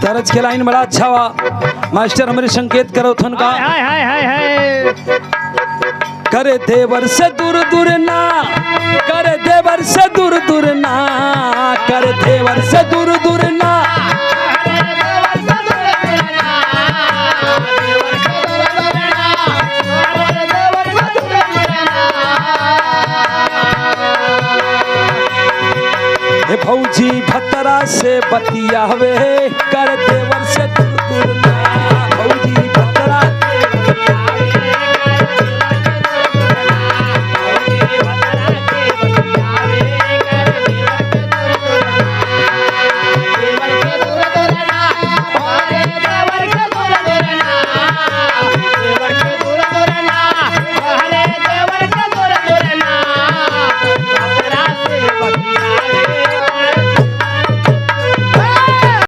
तरज के लाइन बड़ा अच्छा हुआ मास्टर, हमारे संकेत करो थन का करे देवर से दूर दूर ना, करे देवर से दूर दूर ना, करे देवर से दूर दूर ना। फौजी भतरा से बतियावे कर देवर से दूर दूर ना।